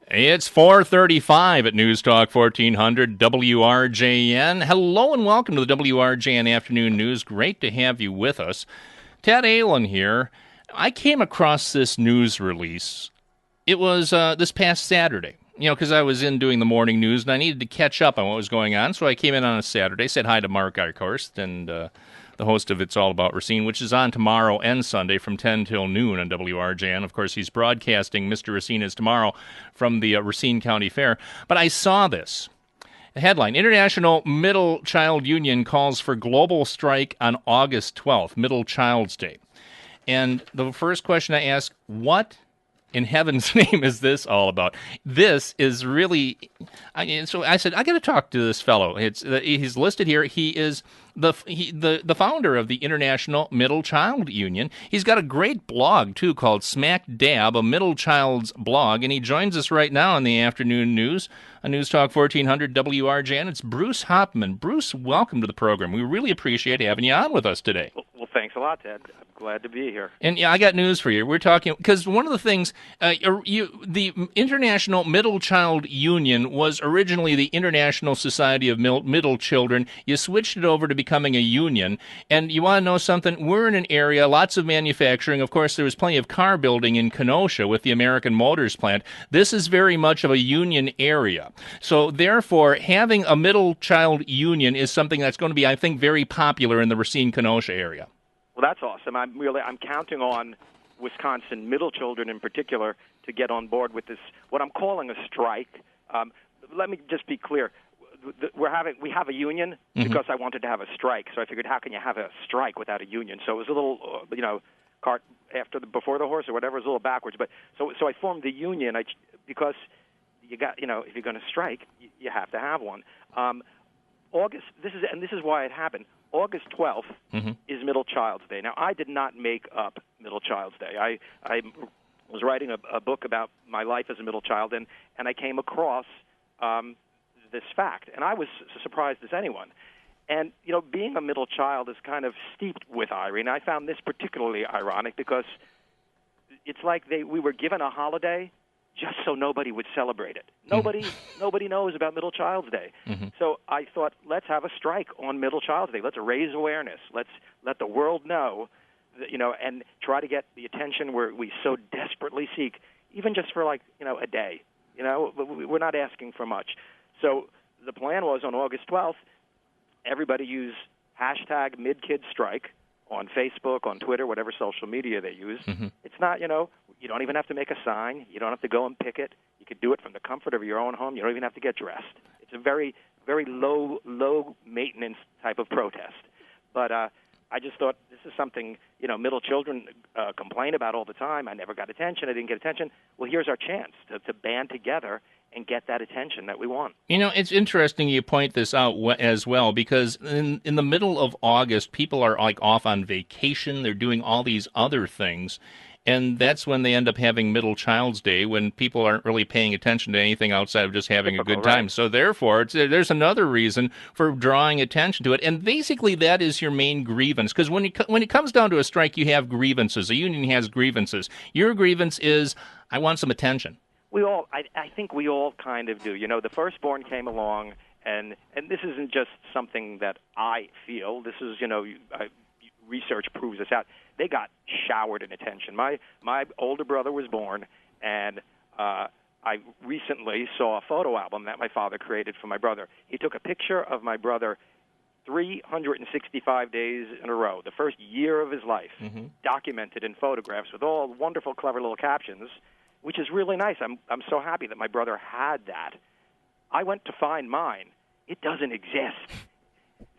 It's 4:35 at News Talk 1400 WRJN. Hello and welcome to the WRJN Afternoon News. Great to have you with us. Ted Allen here. I came across this news release. It was this past Saturday, because I was in doing the morning news and I needed to catch up on what was going on. So I came in on a Saturday, said hi to Mark Eichhorst and the host of It's All About Racine, which is on tomorrow and Sunday from 10 till noon on WRJN. Of course, he's broadcasting Mr. Racine is tomorrow from the Racine County Fair. But I saw this. The headline, International Middle Child Union calls for global strike on August 12th, Middle Child's Day. And the first question I ask, what in heaven's name is this all about? This is really... So I said, I got to talk to this fellow. He's listed here. He is the founder of the International Middle Child Union. He's got a great blog, too, called Smack Dab, a middle child's blog, and he joins us right now in the afternoon news on News Talk 1400 WRJN. It's Bruce Hopman. Bruce, welcome to the program. We really appreciate having you on with us today. Well, thanks a lot, Ted. I'm glad to be here. And I got news for you. We're talking, because one of the things, the International Middle Child Union was originally the International Society of Middle Children. You switched it over to becoming a union. And you want to know something? We're in an area, lots of manufacturing. Of course, there was plenty of car building in Kenosha with the American Motors plant. This is very much of a union area. So therefore, having a middle child union is something that's going to be, I think, very popular in the Racine-Kenosha area. Well, that's awesome. I'm counting on Wisconsin middle children in particular to get on board with this, what I'm calling a strike. Let me just be clear. We have a union because I wanted to have a strike. So I figured, how can you have a strike without a union? So it was a little, cart before the horse or whatever, it was a little backwards. But so I formed the union because you got, if you're going to strike, you have to have one. This is why it happened. August 12th is Middle Child's Day. Now, I did not make up Middle Child's Day. I was writing a book about my life as a middle child, and I came across this fact, and I was surprised as anyone. And, being a middle child is kind of steeped with irony. And I found this particularly ironic because it's like we were given a holiday just so nobody would celebrate it. Nobody knows about Middle Child's Day. So I thought, let's have a strike on Middle Child's Day. Let's raise awareness. Let's let the world know, that, and try to get the attention we so desperately seek, even just for a day. We're not asking for much. So the plan was on August 12th, everybody use hashtag #MidKidStrike on Facebook, on Twitter, whatever social media they use. It's not, you don't even have to make a sign. You don't have to go and pick it. You could do it from the comfort of your own home. You don't even have to get dressed. It's a very, very low maintenance type of protest. But I just thought this is something, middle children complain about all the time. I never got attention. I didn't get attention. Well, here's our chance to band together and get that attention that we want. It's interesting you point this out as well, because in the middle of August, people are off on vacation. They're doing all these other things. And that's when they end up having Middle Child's Day, when people aren't really paying attention to anything outside of just having a good time. Right. So therefore, there's another reason for drawing attention to it. And basically, that is your main grievance. Because when it comes down to a strike, you have grievances. A union has grievances. Your grievance is, I want some attention. I think we all kind of do. The firstborn came along, and this isn't just something that I feel. This is, research proves this out. They got showered in attention. My older brother was born, and I recently saw a photo album that my father created for my brother. He took a picture of my brother 365 days in a row, the first year of his life, documented in photographs with all wonderful, clever little captions, which is really nice. I'm so happy that my brother had that. I went to find mine. It doesn't exist.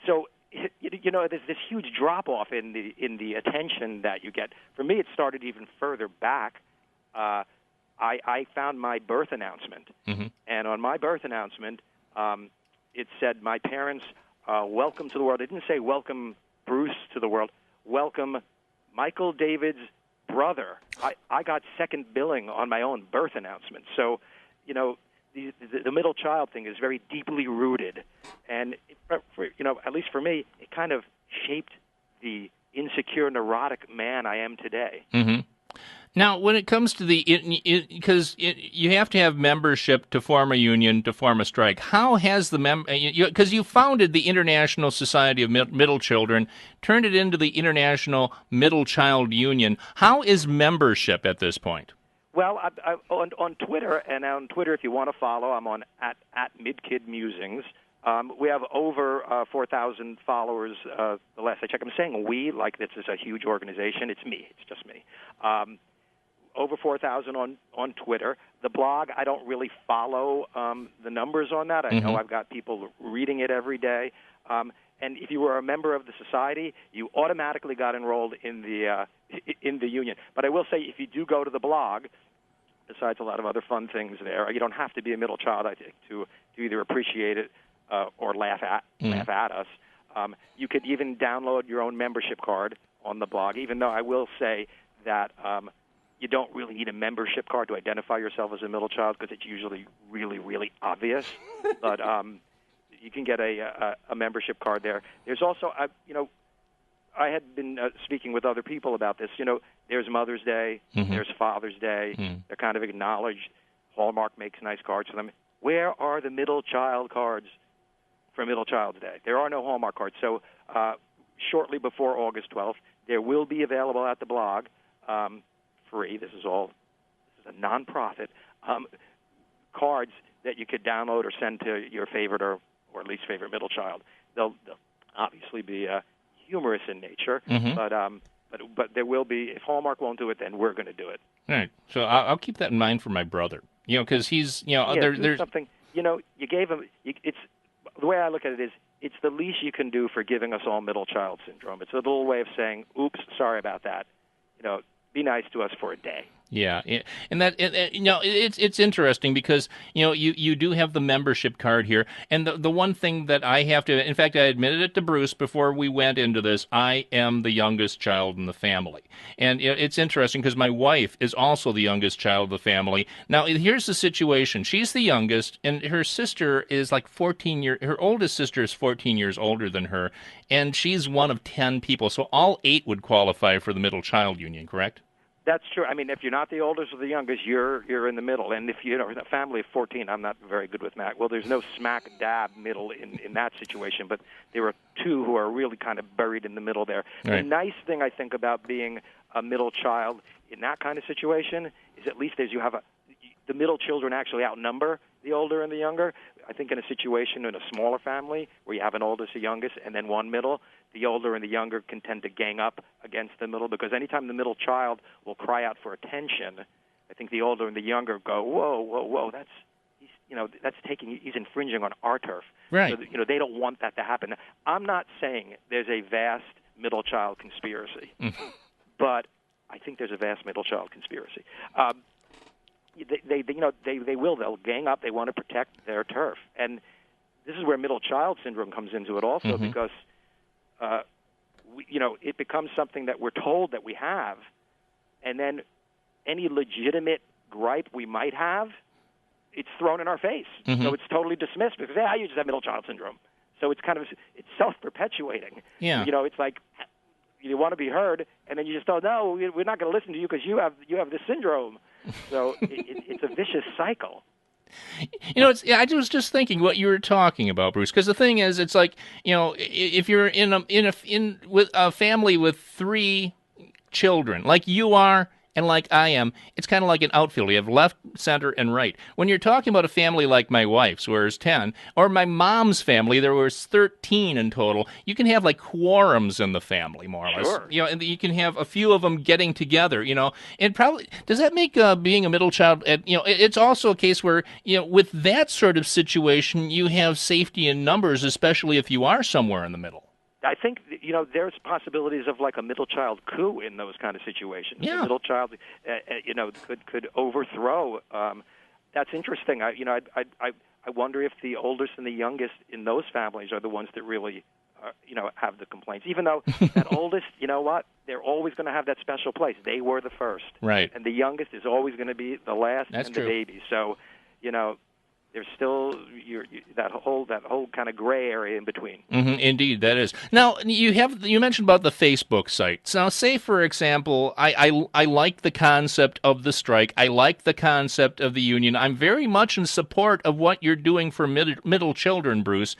So there's this huge drop-off in the attention that you get. For me, it started even further back. I found my birth announcement, and on my birth announcement, it said, my parents, welcome to the world. It didn't say welcome Bruce to the world. Welcome Michael David's brother. I got second billing on my own birth announcement. So, the middle child thing is very deeply rooted, and at least for me, it kind of shaped the insecure, neurotic man I am today. Now, when it comes to because you have to have membership to form a union, to form a strike. How has because you founded the International Society of Middle Children, turned it into the International Middle Child Union. How is membership at this point? Well, on Twitter, and on Twitter, if you want to follow, I'm on at MidKidMusings. We have over 4,000 followers. The last I checked, I'm saying we like this is a huge organization. It's me. It's just me. Over 4,000 on Twitter. The blog, I don't really follow the numbers on that. I know I've got people reading it every day. And if you were a member of the society, you automatically got enrolled in the union. But I will say, if you do go to the blog, besides a lot of other fun things there, you don't have to be a middle child, I think, to either appreciate it or laugh at us. You could even download your own membership card on the blog, even though I will say that you don't really need a membership card to identify yourself as a middle child because it's usually really, really obvious. But you can get a membership card there. There's also, I had been speaking with other people about this. There's Mother's Day, there's Father's Day. They're kind of acknowledged. Hallmark makes nice cards for them. Where are the middle child cards for Middle Child's Day? There are no Hallmark cards. So shortly before August 12th, there will be available at the blog, free. This is a nonprofit, cards that you could download or send to your favorite or at least favorite middle child. They'll obviously be humorous in nature, but there will be. If Hallmark won't do it, then we're going to do it. All right. So I'll keep that in mind for my brother. Because he's there's something. You gave him. It's the way I look at it is it's the least you can do for giving us all middle child syndrome. It's a little way of saying, "Oops, sorry about that." Be nice to us for a day. Yeah, and it's interesting because you do have the membership card here, and the one thing that I have to, in fact, I admitted it to Bruce before we went into this. I am the youngest child in the family, and it's interesting because my wife is also the youngest child of the family. Now, here's the situation: she's the youngest, and her sister is like 14 years. Her oldest sister is 14 years older than her, and she's one of 10 people. So all 8 would qualify for the middle child union, correct? That's true. I mean, if you're not the oldest or the youngest, you're in the middle. And if you're a family of 14, I'm not very good with math. Well, there's no smack dab middle in that situation, but there are 2 who are really kind of buried in the middle there. Right. The nice thing I think about being a middle child in that kind of situation is at least as you have the middle children actually outnumber the older and the younger. I think in a situation in a smaller family where you have an oldest, a youngest, and then one middle, the older and the younger can tend to gang up against the middle because anytime the middle child will cry out for attention, I think the older and the younger go, whoa, he's infringing on our turf. Right. So, they don't want that to happen. I'm not saying there's a vast middle child conspiracy, but I think there's a vast middle child conspiracy. They'll gang up. They want to protect their turf, and this is where middle child syndrome comes into it also because it becomes something that we're told that we have, and then any legitimate gripe we might have, it's thrown in our face. So it's totally dismissed because you just have middle child syndrome. So it's it's self-perpetuating. Yeah. It's like you want to be heard, and then you just no, we're not going to listen to you because you have this syndrome. So it's a vicious cycle. I was just thinking what you were talking about, Bruce. Because the thing is, it's like if you're with a family with 3 children, like you are and like I am, it's kind of like an outfield. You have left, center, and right. When you're talking about a family like my wife's, where there's 10, or my mom's family, there was 13 in total, you can have like quorums in the family, more or less. Sure. And you can have a few of them getting together, And probably, does that make being a middle child, it's also a case where, with that sort of situation, you have safety in numbers, especially if you are somewhere in the middle. I think there's possibilities of like a middle child coup in those kind of situations. Yeah. The middle child, could overthrow. That's interesting. I wonder if the oldest and the youngest in those families are the ones that really, have the complaints. Even though that oldest, they're always going to have that special place. They were the first, right? And the youngest is always going to be the last. That's and true. The baby. So, there's still that whole kind of gray area in between. Indeed, that is. Now, you mentioned about the Facebook sites. Now, say for example, I like the concept of the strike. I like the concept of the union. I'm very much in support of what you're doing for middle children, Bruce.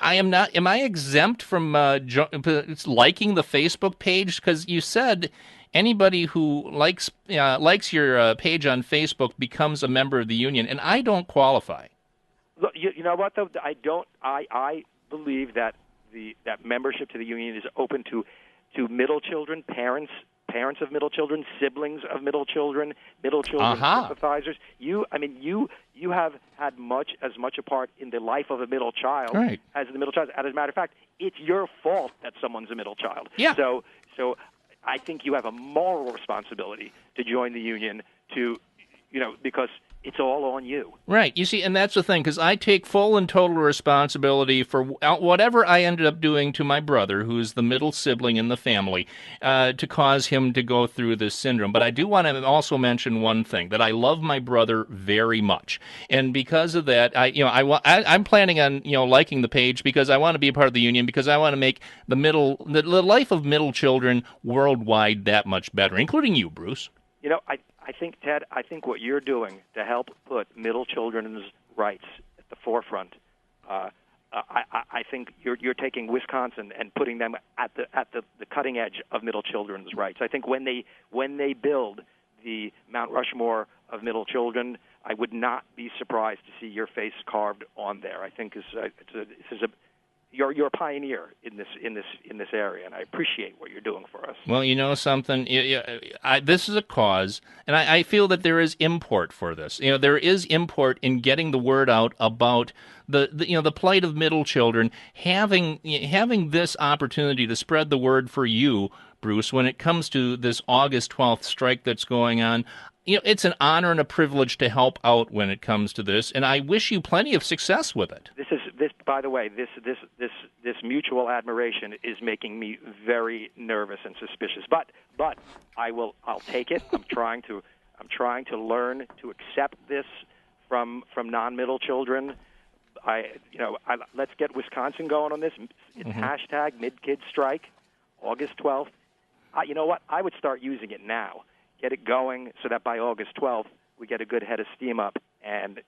I am not. Am I exempt from liking the Facebook page? Because you said anybody who likes your page on Facebook becomes a member of the union, and I don't qualify. Look, you know what though? I don't. I believe that that membership to the union is open to middle children, parents of middle children, siblings of middle children sympathizers. You have had as much a part in the life of a middle child as the middle child. As a matter of fact, it's your fault that someone's a middle child. Yeah. So I think you have a moral responsibility to join the union because it's all on you. Right. You see, and that's the thing, because I take full and total responsibility for whatever I ended up doing to my brother, who's the middle sibling in the family, to cause him to go through this syndrome. But I do want to also mention one thing, that I love my brother very much. And because of that, I'm planning on, liking the page because I want to be a part of the union, because I want to make the life of middle children worldwide that much better, including you, Bruce. I think, Ted, what you're doing to help put middle children's rights at the forefront, I think you're taking Wisconsin and putting them at the cutting edge of middle children's rights. I think when they build the Mount Rushmore of middle children, I would not be surprised to see your face carved on there. I think you're a pioneer in this area, and I appreciate what you're doing for us. Well, you know something, this is a cause, and I feel that there is import for this. There is import in getting the word out about the plight of middle children, having this opportunity to spread the word for you, Bruce, when it comes to this August 12th strike that's going on. It's an honor and a privilege to help out when it comes to this, and I wish you plenty of success with it. By the way, this mutual admiration is making me very nervous and suspicious. But I'll take it. I'm trying to learn to accept this from non-middle children. Let's get Wisconsin going on this. It's hashtag #MidKidStrike, August 12th. You know what? I would start using it now. Get it going so that by August 12th we get a good head of steam up, and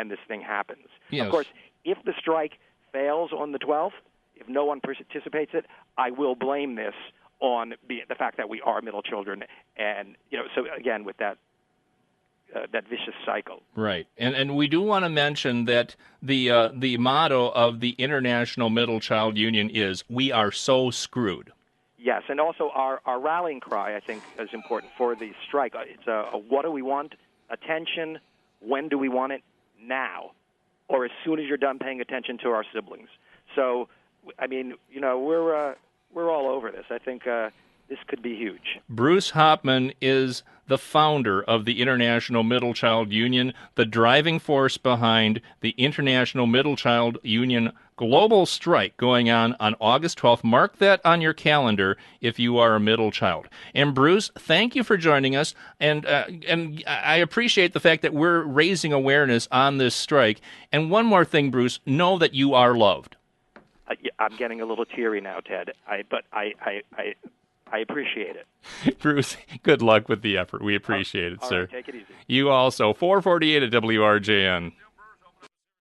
this thing happens. Yes. Of course, if the strike fails on the 12th, if no one participates it, I will blame this on the fact that we are middle children, and so again with that vicious cycle. Right, and we do want to mention that the motto of the International Middle Child Union is "We are so screwed." Yes, and also our rallying cry, I think, is important for the strike. It's what do we want? Attention. When do we want it? Now, or as soon as you're done paying attention to our siblings. So, we're all over this. I think this could be huge. Bruce Hopman is the founder of the International Middle Child Union, the driving force behind the International Middle Child Union global strike going on August 12th. Mark that on your calendar if you are a middle child. And Bruce, thank you for joining us. And I appreciate the fact that we're raising awareness on this strike. And one more thing, Bruce, know that you are loved. I'm getting a little teary now, Ted. But I appreciate it. Bruce, good luck with the effort. We appreciate it, all sir. Right, take it easy. You also. 448 at WRJN.